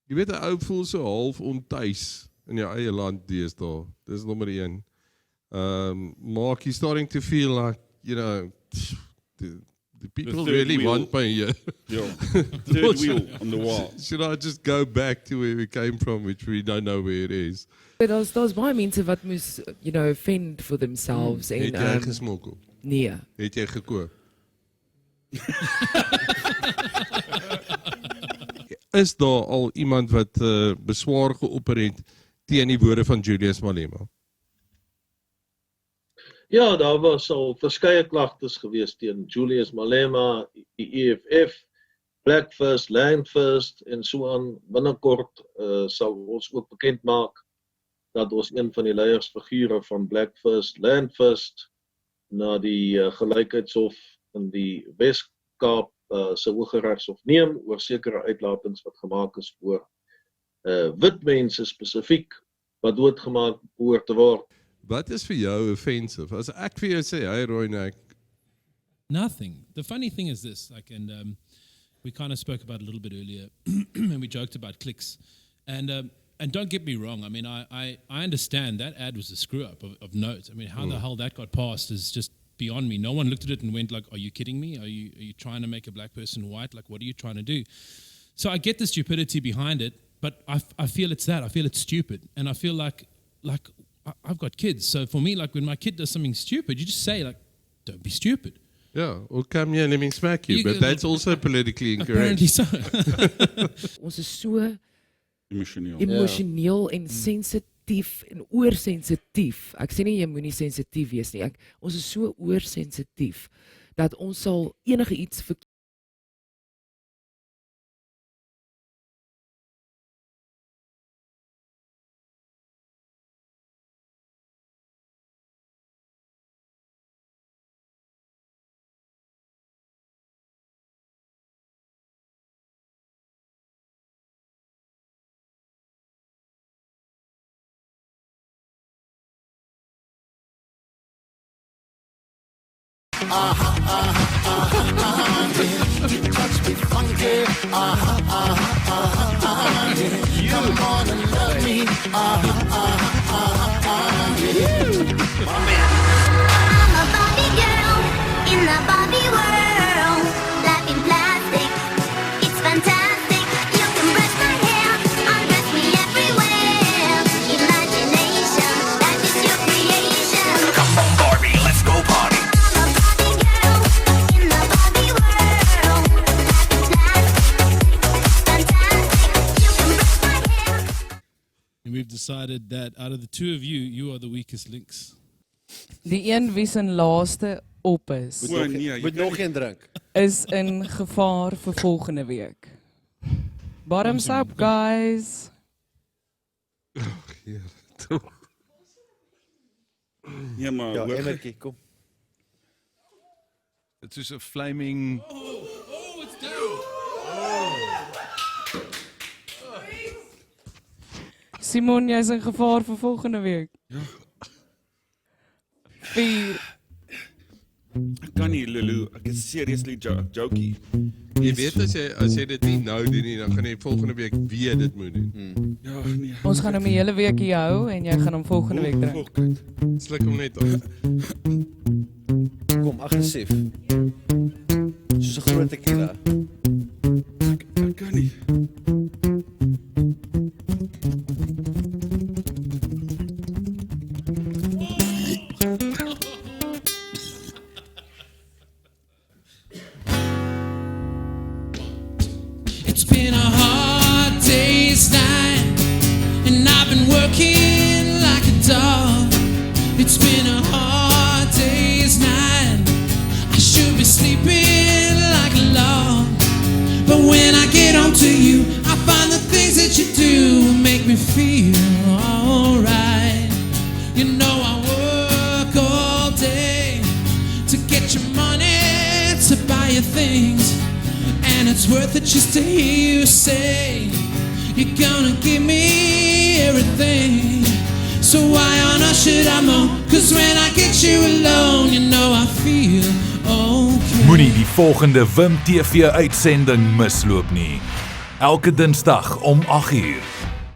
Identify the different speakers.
Speaker 1: Jy weet 'n ou voel so half ontuis in jou eie land deesdae. Dis nommer 1. Mark, you're starting to feel like, you know, the people really want me here.
Speaker 2: Yeah, third wheel on the wall.
Speaker 1: Should I just go back to where we came from, which we don't know where it is?
Speaker 3: Daar's baie mense wat moes, you know, fend for themselves en
Speaker 1: Het jy gesmokkel?
Speaker 3: nee.
Speaker 1: Het jy gekoop? Is daar al iemand wat beswaar geopper het teen die woorde van Julius Malema?
Speaker 4: Ja, daar was al verskeie klagtes gewees teen Julius Malema, die EFF, Black First, Land First en so aan. Binnekort sal ons ook bekend maak dat ons een van die leiersfigure van Black First, Land First na die gelykheidshof in die Wes-Kaap se Hooggeregshof neem oor sekere uitlatings wat gemaak is oor wit mense spesifiek wat doodgemaak behoort te word.
Speaker 1: Wat is vir jou offensive? As ek vir jou sê, hey Roy,
Speaker 5: Nothing. The funny thing is this, like, and we kind of spoke about it a little bit earlier, and we joked about clicks. And don't get me wrong. I mean, I understand that ad was a screw up of notes. I mean, how the hell that got passed is just beyond me. No one looked at it and went like, "Are you kidding me? Are you trying to make a black person white? Like, what are you trying to do?" So I get the stupidity behind it, but I feel it's that. I feel it's stupid, and I feel like I've got kids. So for me, like when my kid does something stupid, you just say like, "Don't be stupid."
Speaker 1: yeah, or come here and let me smack you, but that's also politically incorrect.
Speaker 5: Apparently so.
Speaker 3: Ons is so
Speaker 2: Emotioneel.
Speaker 3: emosioneel en sensitief en oorsensitief. Ek sê nie jy moenie sensitief wees nie. Ons is so oorsensitief dat ons sal enige iets verkeerd
Speaker 6: You touch me funky, yeah. Come on and love me, yeah.
Speaker 7: I'm a Barbie girl in the Barbie world, life in plastic, it's fantastic. You can brush my hair, undress me everywhere. Imagination, that is your creation.
Speaker 6: Come on, Barbie, let's go party.
Speaker 5: And we've decided that out of the two of you, you are the weakest links.
Speaker 8: Die een wie se laaste op is,
Speaker 9: Moet nog een drink.
Speaker 8: is in gevaar vir volgende week. Bottoms up, guys.
Speaker 2: Ja, maar
Speaker 9: Ja,
Speaker 2: hoor,
Speaker 9: emmertjie, kom.
Speaker 10: Dit is 'n flaming.
Speaker 5: Oh, it's down.
Speaker 8: Simon, jy is in gevaar vir volgende week.
Speaker 2: Ja.
Speaker 8: 4.
Speaker 2: ek kan nie, Lulu. Ek is seriously jokie.
Speaker 1: Jy weet as jy dit nie nou doen nie, dan gaan jy volgende week weer dit moet doen.
Speaker 2: Ja, nee.
Speaker 8: Ons gaan hom die hele week hier hou en jy gaan hom volgende week drink.
Speaker 1: Sluk hom net op.
Speaker 9: Kom, agressief. Soos 'n groot tequila.
Speaker 2: Ek kan nie.
Speaker 5: It's been a hard day's night, and I've been working like a dog. It's been a hard day's night. I should be sleeping like a log, but when I get home to you, I find the things that you do make me feel alright. You know I work all day to get your money to buy your things, and it's worth it just to hear you say you're gonna give me everything. So why on earth should I moan? 'Cause when I get you alone, you know I feel okay.
Speaker 10: Moenie die volgende Wim TV uitsending misloop nie. Elke Dinsdag om 8uur.